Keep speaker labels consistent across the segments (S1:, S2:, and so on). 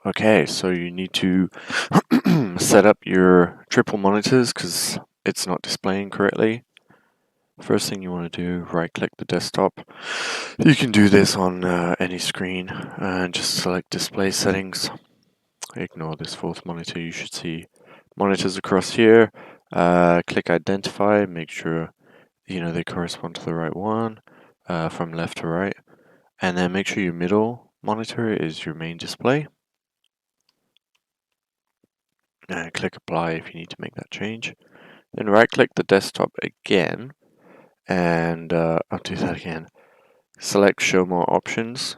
S1: Okay, so you need to set up your triple monitors because it's not displaying correctly. First thing you want to do, right click the desktop. You can do this on any screen and just select display settings. Ignore this fourth monitor, you should see monitors across here. Click identify, make sure they correspond to the right one from left to right. And then make sure your middle monitor is your main display. Click apply if you need to make that change. Then right click the desktop again and I'll do that again. Select show more options.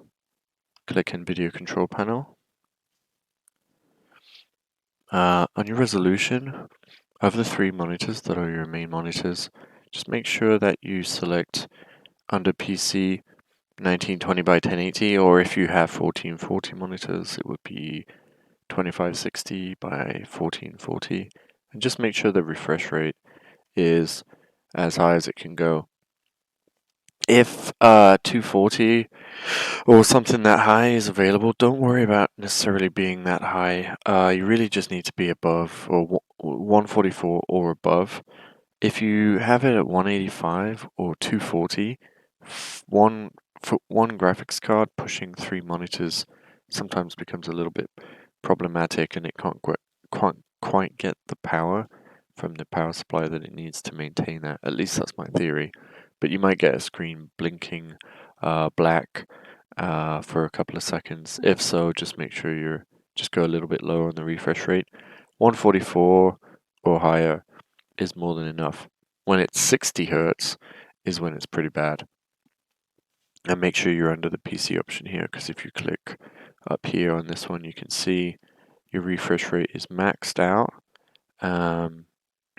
S1: Click in video control panel. On your resolution, of the three monitors that are your main monitors, just make sure that you select under PC 1920 by 1080, or if you have 1440 monitors, it would be 2560 by 1440. And just make sure the refresh rate is as high as it can go. If 240 or something that high is available, don't worry about necessarily being that high. You really just need to be above or 144 or above. If you have it at 185 or 240, one graphics card pushing three monitors sometimes becomes a little bit problematic, and it can't quite get the power from the power supply that it needs to maintain that. At least that's my theory. But you might get a screen blinking black for a couple of seconds. If so, just make sure just go a little bit lower on the refresh rate. 144 or higher is more than enough. When it's 60 hertz is when it's pretty bad. And make sure you're under the PC option here, because if you click up here on this one, you can see your refresh rate is maxed out, and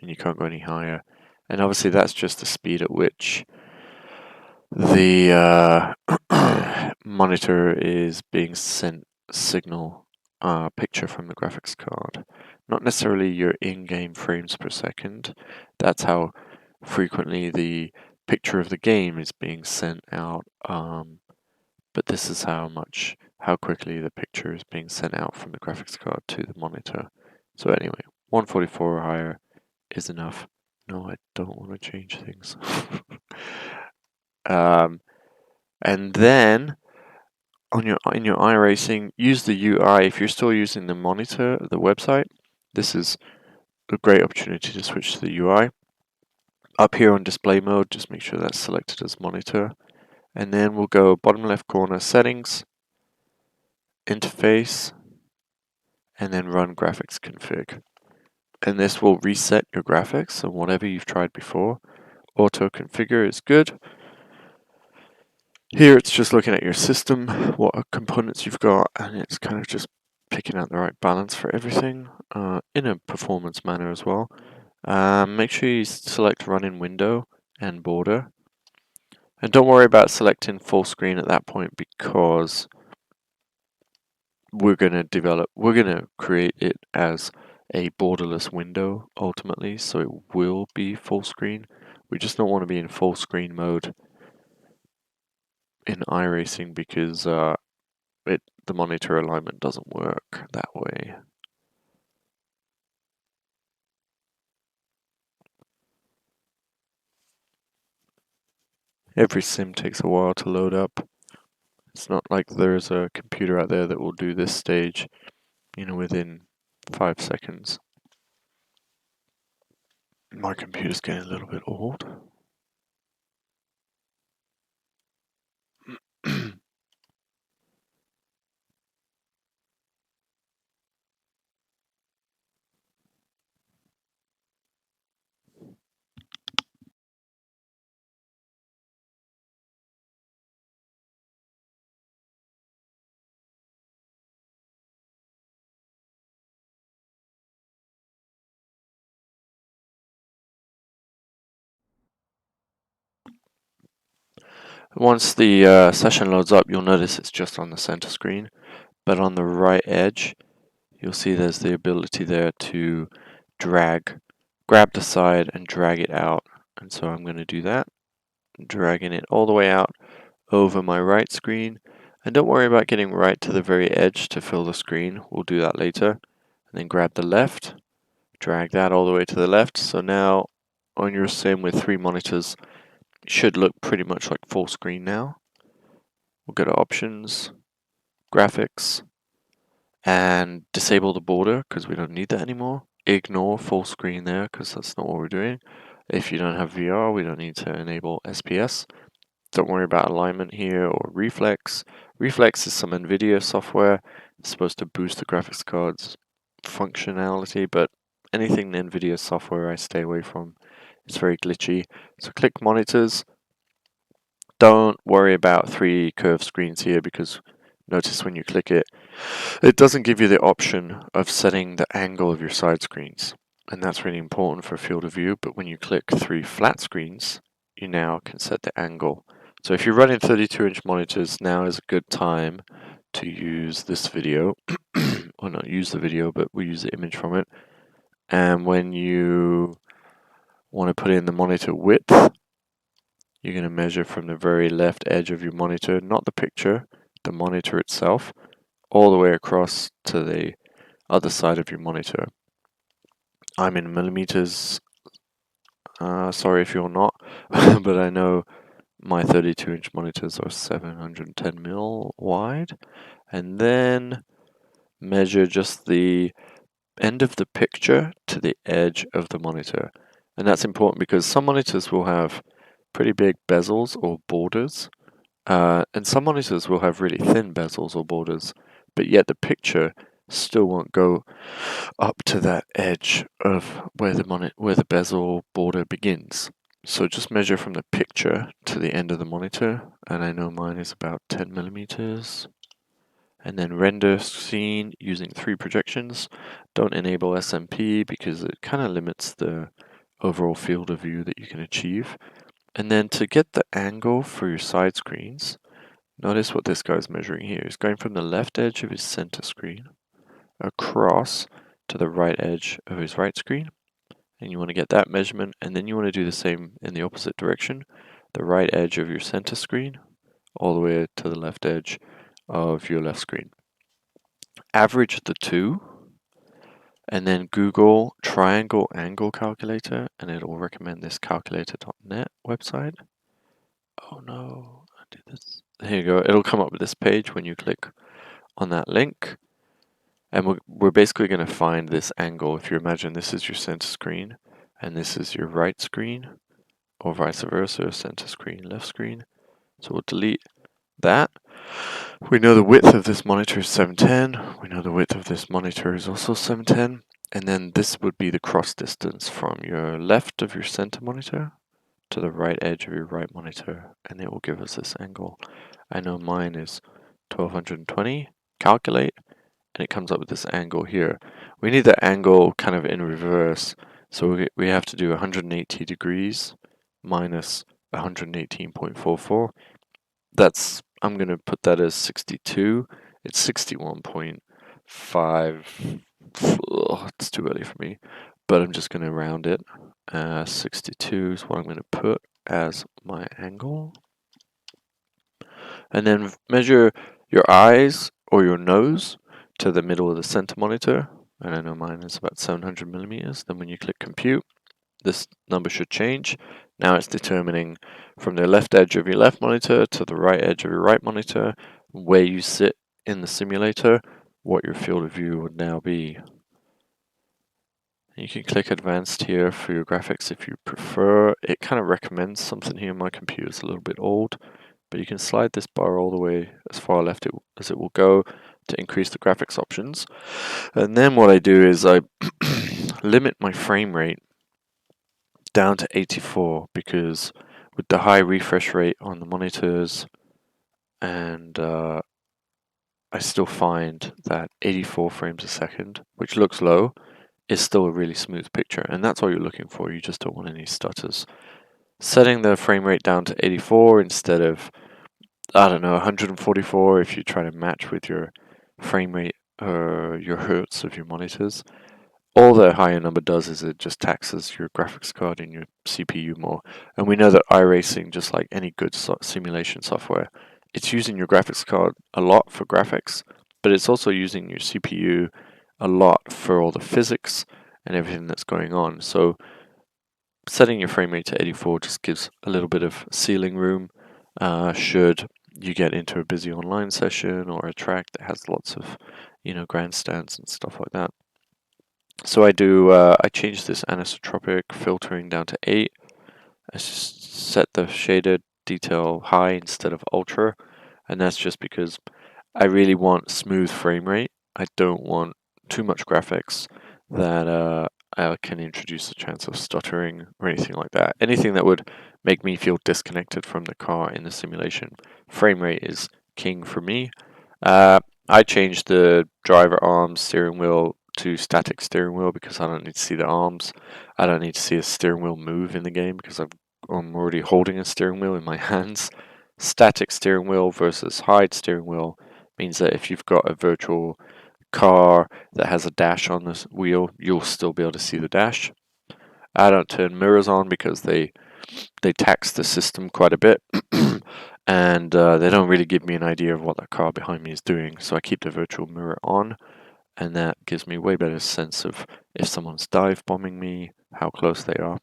S1: you can't go any higher. And obviously that's just the speed at which the monitor is being sent signal picture from the graphics card. Not necessarily your in-game frames per second. That's how frequently the picture of the game is being sent out. But this is how quickly the picture is being sent out from the graphics card to the monitor. So anyway, 144 or higher is enough. No, I don't want to change things. And then in your iRacing, use the UI. If you're still using the monitor, the website, this is a great opportunity to switch to the UI. Up here on display mode, just make sure that's selected as monitor. And then we'll go bottom left corner, settings, interface, and then run graphics config. And this will reset your graphics and whatever you've tried before. Auto configure is good. Here it's just looking at your system, what components you've got, and it's kind of just picking out the right balance for everything in a performance manner as well. Make sure you select run in window and border. And don't worry about selecting full screen at that point, because we're going to create it as a borderless window ultimately, so it will be full screen. We just don't want to be in full screen mode in iRacing because the monitor alignment doesn't work that way. Every sim takes a while to load up. It's not like there's a computer out there that will do this stage, within 5 seconds. My computer's getting a little bit old. Once the session loads up, you'll notice it's just on the center screen, but on the right edge, you'll see there's the ability there to grab the side and drag it out. And so I'm going to do that, dragging it all the way out over my right screen, And don't worry about getting right to the very edge to fill the screen. We'll do that later. And then grab the left, drag that all the way to the left. So now on your sim with 3 monitors, it should look pretty much like full screen now. We'll go to options, graphics, and disable the border because we don't need that anymore. Ignore full screen there because that's not what we're doing. If you don't have VR, we don't need to enable SPS. Don't worry about alignment here or reflex. Reflex is some NVIDIA software. It's supposed to boost the graphics card's functionality, but anything NVIDIA software I stay away from. It's very glitchy. So click monitors. Don't worry about 3 curved screens here because notice when you click it, it doesn't give you the option of setting the angle of your side screens. And that's really important for field of view, but when you click 3 flat screens, you now can set the angle. So if you're running 32-inch monitors, now is a good time to use this video. Or not use the video, but we use the image from it. And when you want to put in the monitor width, you're going to measure from the very left edge of your monitor, not the picture, the monitor itself, all the way across to the other side of your monitor. I'm in millimeters, sorry if you're not, but I know my 32-inch monitors are 710 mil wide. And then measure just the end of the picture to the edge of the monitor. And that's important because some monitors will have pretty big bezels or borders, and some monitors will have really thin bezels or borders, but yet the picture still won't go up to that edge of where the bezel border begins. So just measure from the picture to the end of the monitor, and I know mine is about 10 millimeters. And then render scene using 3 projections. Don't enable SMP because it kind of limits the overall field of view that you can achieve. And then to get the angle for your side screens, notice what this guy's measuring here. He's going from the left edge of his center screen across to the right edge of his right screen. And you want to get that measurement, and then you want to do the same in the opposite direction. The right edge of your center screen all the way to the left edge of your left screen. Average the two, and then Google triangle angle calculator, and it will recommend this calculator.net website. Oh no, I did this. There you go. It'll come up with this page when you click on that link. And we're basically going to find this angle. If you imagine this is your center screen, and this is your right screen, or vice versa, center screen, left screen. So we'll delete that. We know the width of this monitor is 710. We know the width of this monitor is also 710. And then this would be the cross distance from your left of your center monitor to the right edge of your right monitor. And it will give us this angle. I know mine is 1220. Calculate. And it comes up with this angle here. We need that angle kind of in reverse. So we have to do 180 degrees minus 118.44. I'm going to put that as 62. It's 61.5. It's too early for me, but I'm just going to round it. 62 is what I'm going to put as my angle. And then measure your eyes or your nose to the middle of the center monitor. And I know mine is about 700 millimeters. Then when you click compute, this number should change. Now it's determining from the left edge of your left monitor to the right edge of your right monitor, where you sit in the simulator, what your field of view would now be. You can click advanced here for your graphics if you prefer. It kind of recommends something here. My computer is a little bit old, but you can slide this bar all the way as far left as it will go to increase the graphics options. And then what I do is I limit my frame rate down to 84 because with the high refresh rate on the monitors, and I still find that 84 frames a second, which looks low, is still a really smooth picture, and that's all you're looking for. You just don't want any stutters. Setting the frame rate down to 84 instead of, I don't know, 144 if you try to match with your frame rate or your hertz of your monitors. All the higher number does is it just taxes your graphics card and your CPU more. And we know that iRacing, just like any good simulation software, it's using your graphics card a lot for graphics, but it's also using your CPU a lot for all the physics and everything that's going on. So setting your frame rate to 84 just gives a little bit of ceiling room should you get into a busy online session or a track that has lots of, grandstands and stuff like that. So I change this anisotropic filtering down to 8. I set the shaded detail high instead of ultra, and that's just because I really want smooth frame rate. I don't want too much graphics that can introduce a chance of stuttering or anything like that. Anything that would make me feel disconnected from the car in the simulation. Frame rate is king for me. Uh, I changed the driver arms steering wheel to static steering wheel because I don't need to see the arms. I don't need to see a steering wheel move in the game because I'm already holding a steering wheel in my hands. Static steering wheel versus hide steering wheel means that if you've got a virtual car that has a dash on the wheel, you'll still be able to see the dash. I don't turn mirrors on because they tax the system quite a bit, and they don't really give me an idea of what that car behind me is doing. So I keep the virtual mirror on, and that gives me way better sense of if someone's dive bombing me, how close they are.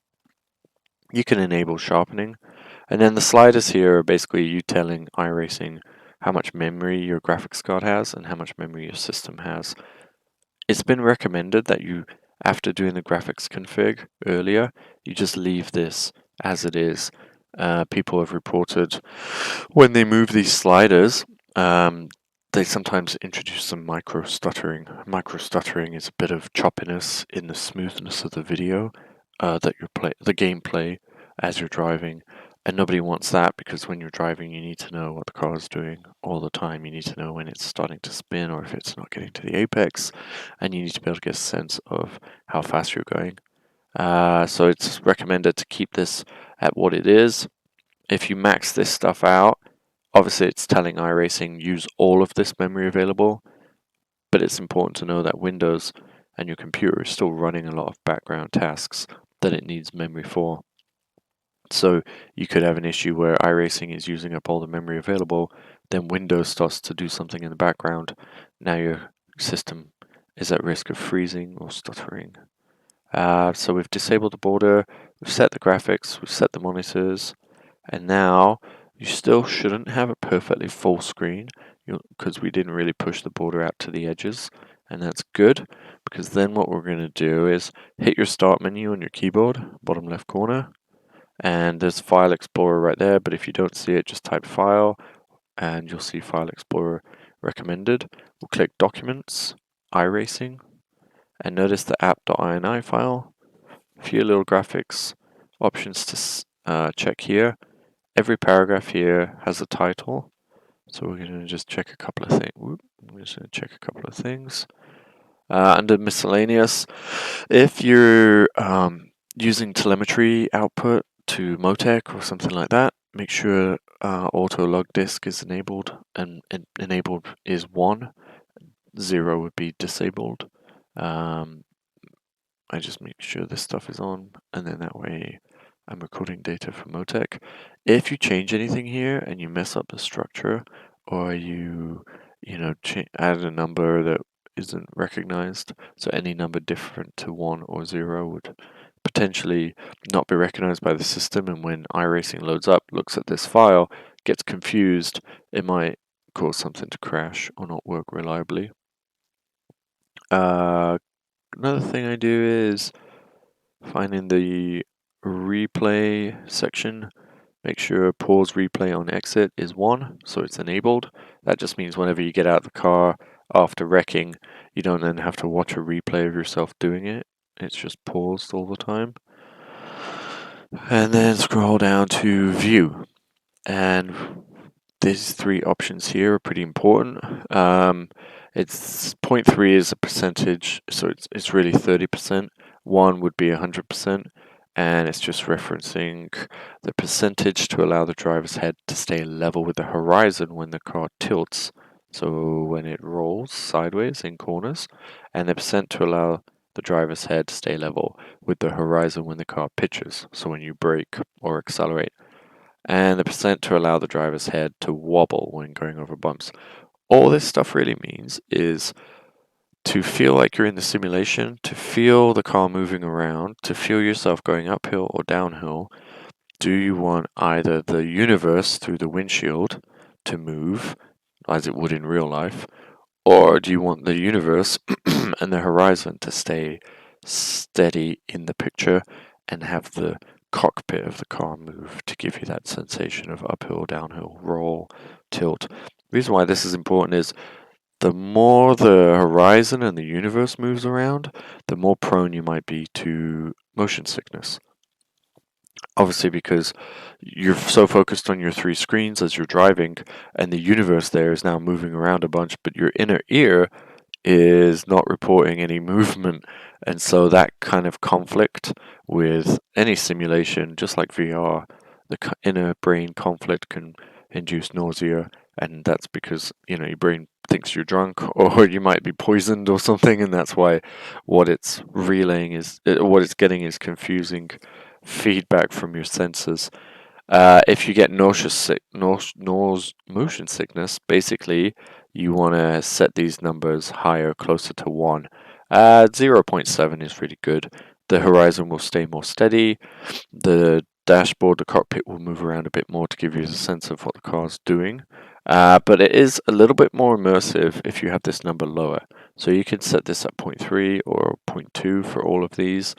S1: You can enable sharpening, and then the sliders here are basically you telling iRacing how much memory your graphics card has and how much memory your system has. It's been recommended that you, after doing the graphics config earlier, you just leave this as it is. People have reported when they move these sliders, they sometimes introduce some micro stuttering. Micro stuttering is a bit of choppiness in the smoothness of the video that the gameplay as you're driving, and nobody wants that because when you're driving, you need to know what the car is doing all the time. You need to know when it's starting to spin or if it's not getting to the apex, and you need to be able to get a sense of how fast you're going. So it's recommended to keep this at what it is. If you max this stuff out, obviously it's telling iRacing use all of this memory available, but it's important to know that Windows and your computer is still running a lot of background tasks that it needs memory for. So you could have an issue where iRacing is using up all the memory available, then Windows starts to do something in the background. Now your system is at risk of freezing or stuttering. So we've disabled the border, we've set the graphics, we've set the monitors, and now you still shouldn't have a perfectly full screen because we didn't really push the border out to the edges, and that's good because then what we're going to do is hit your start menu on your keyboard, bottom left corner, and there's File Explorer right there, but if you don't see it, just type File and you'll see File Explorer recommended. We'll click Documents, iRacing, and notice the app.ini file, a few little graphics, options to check here. Every paragraph here has a title, so we're going to just check a couple of things. I'm just going to check a couple of things. Under miscellaneous, if you're using telemetry output to Motec or something like that, make sure auto log disk is enabled, and enabled is 1. 0 would be disabled. I just make sure this stuff is on, and then that way I'm recording data from Motec. If you change anything here and you mess up the structure, or add a number that isn't recognized, so any number different to 1 or 0 would potentially not be recognized by the system, and when iRacing loads up, looks at this file, gets confused, it might cause something to crash or not work reliably. Another thing I do is find in the replay section, make sure pause replay on exit is 1, so it's enabled. That just means whenever you get out of the car after wrecking, you don't then have to watch a replay of yourself doing it. It's just paused all the time. And then scroll down to view. And these 3 options here are pretty important. It's 0.3 is a percentage, so it's really 30%. 1 would be 100%, and it's just referencing the percentage to allow the driver's head to stay level with the horizon when the car tilts, so when it rolls sideways in corners, and the percent to allow the driver's head to stay level with the horizon when the car pitches, so when you brake or accelerate. and the percent to allow the driver's head to wobble when going over bumps. All this stuff really means is to feel like you're in the simulation, to feel the car moving around, to feel yourself going uphill or downhill. Do you want either the universe through the windshield to move as it would in real life, or do you want the universe and the horizon to stay steady in the picture and have the cockpit of the car move to give you that sensation of uphill, downhill, roll, tilt? The reason why this is important is the more the horizon and the universe moves around, the more prone you might be to motion sickness. Obviously, because you're so focused on your three screens as you're driving, and the universe there is now moving around a bunch, but your inner ear is not reporting any movement. And so that kind of conflict with any simulation, just like VR, the inner brain conflict can induce nausea. And that's because, your brain thinks you're drunk or you might be poisoned or something. And that's why what it's relaying is, what it's getting is confusing feedback from your senses. If you get motion sickness, basically you want to set these numbers higher, closer to 1. 0.7 is really good. The horizon will stay more steady. The dashboard, the cockpit will move around a bit more to give you a sense of what the car's doing. But it is a little bit more immersive if you have this number lower. So you can set this at 0.3 or 0.2 for all of these,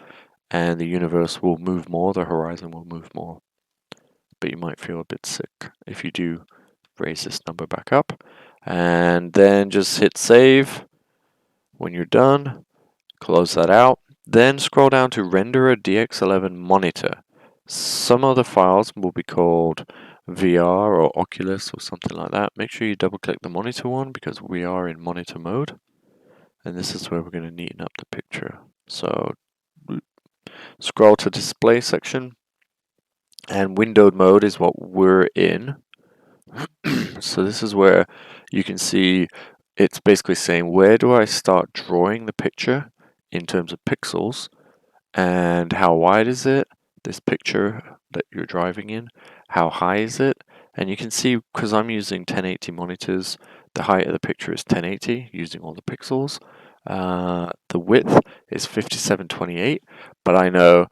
S1: and the universe will move more, the horizon will move more. But you might feel a bit sick if you do raise this number back up. And then just hit save. When you're done, close that out. Then scroll down to render a DX11 monitor. Some of the files will be called VR or Oculus or something like that. Make sure you double click the monitor one because we are in monitor mode. And this is where we're going to neaten up the picture. So scroll to display section, and windowed mode is what we're in. So this is where you can see it's basically saying, where do I start drawing the picture in terms of pixels, and how wide is it, this picture that you're driving in, how high is it? And you can see, because I'm using 1080 monitors, the height of the picture is 1080 using all the pixels. The width is 5728, but I know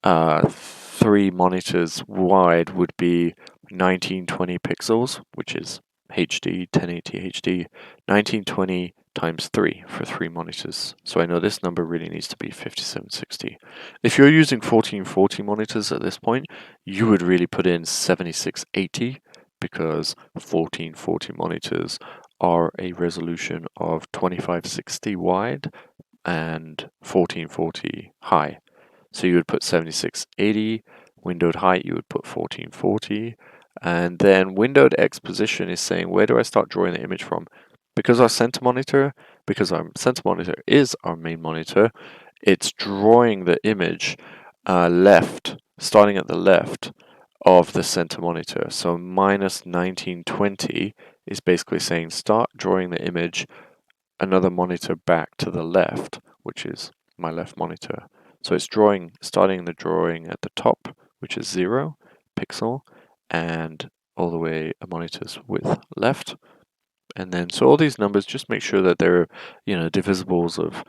S1: 3 monitors wide would be 1920 pixels, which is HD, 1080 HD, 1920 times 3 for 3 monitors. So I know this number really needs to be 5760. If you're using 1440 monitors at this point, you would really put in 7680 because 1440 monitors are a resolution of 2560 wide and 1440 high. So you would put 7680, windowed height you would put 1440, and then windowed X position is saying, where do I start drawing the image from? Because our center monitor is our main monitor, it's drawing the image left, starting at the left of the center monitor. So minus 1920 is basically saying start drawing the image another monitor back to the left, which is my left monitor. So it's starting the drawing at the top, which is 0 pixel, and all the way a monitor's width left. And then, so all these numbers, just make sure that they're, divisibles of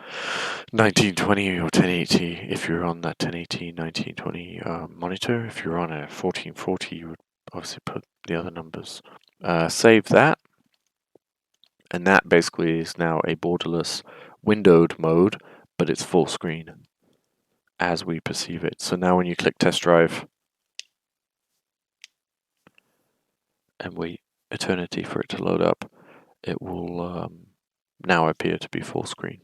S1: 1920 or 1080 if you're on that 1080, 1920 monitor. If you're on a 1440, you would obviously put the other numbers. Save that. And that basically is now a borderless windowed mode, but it's full screen as we perceive it. So now when you click test drive and wait eternity for it to load up, it will now appear to be full screen.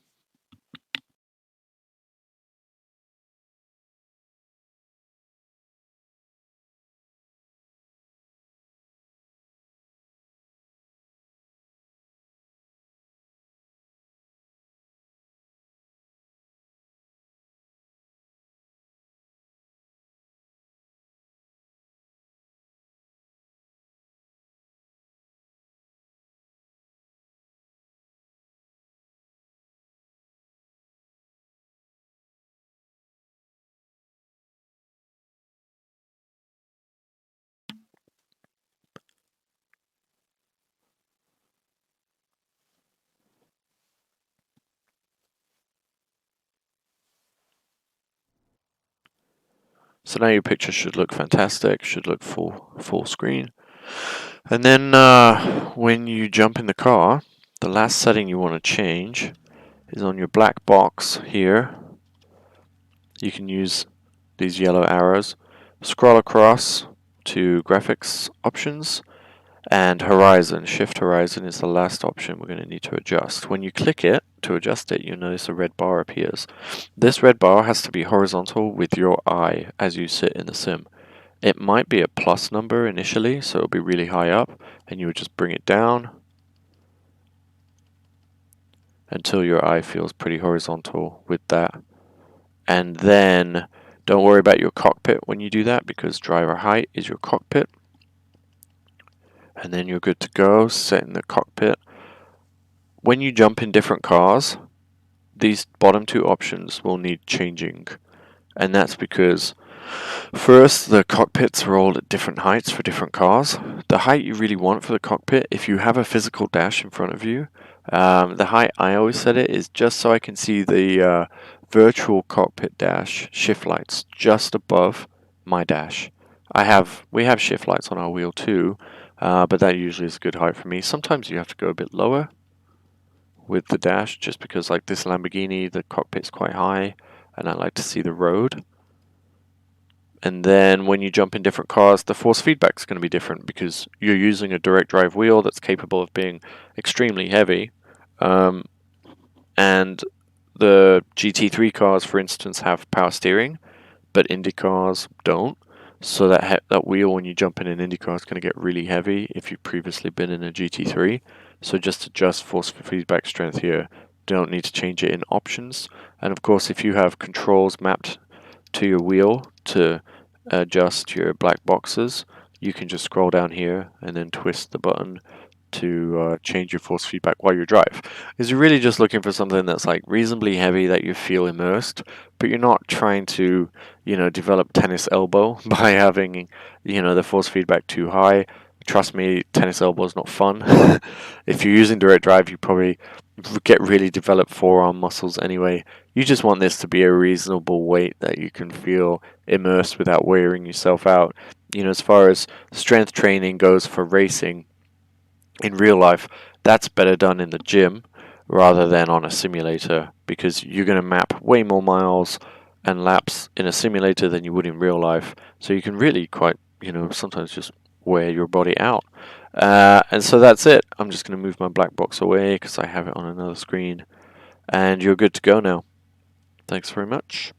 S1: So now your picture should look fantastic, should look full screen. And then when you jump in the car, the last setting you want to change is on your black box here. You can use these yellow arrows, scroll across to graphics options, and horizon. Shift horizon is the last option we're going to need to adjust. When you click it to adjust it, you'll notice a red bar appears. This red bar has to be horizontal with your eye as you sit in the sim. It might be a plus number initially, so it'll be really high up, and you would just bring it down until your eye feels pretty horizontal with that. And then don't worry about your cockpit when you do that, because driver height is your cockpit. And then you're good to go, setting the cockpit. When you jump in different cars, these bottom two options will need changing. And that's because first, the cockpits are all at different heights for different cars. The height you really want for the cockpit, if you have a physical dash in front of you, the height I always set it is just so I can see the virtual cockpit dash shift lights just above my dash. We have shift lights on our wheel too, but that usually is a good height for me. Sometimes you have to go a bit lower with the dash, just because like this Lamborghini, the cockpit's quite high, and I like to see the road. And then when you jump in different cars, the force feedback is going to be different because you're using a direct drive wheel that's capable of being extremely heavy. And the GT3 cars, for instance, have power steering, but Indy cars don't. So that wheel, when you jump in an Indy car, is going to get really heavy if you've previously been in a GT3. So just adjust force feedback strength here. Don't need to change it in options. And of course, if you have controls mapped to your wheel to adjust your black boxes, you can just scroll down here and then twist the button to change your force feedback while you drive. Because you're really just looking for something that's like reasonably heavy that you feel immersed, but you're not trying to, develop tennis elbow by having, the force feedback too high. Trust me, tennis elbow is not fun. If you're using direct drive, you probably get really developed forearm muscles anyway. You just want this to be a reasonable weight that you can feel immersed without wearing yourself out. As far as strength training goes for racing, in real life, that's better done in the gym rather than on a simulator, because you're going to map way more miles and laps in a simulator than you would in real life. So you can really quite, sometimes just wear your body out. And so that's it. I'm just going to move my black box away because I have it on another screen. And you're good to go now. Thanks very much.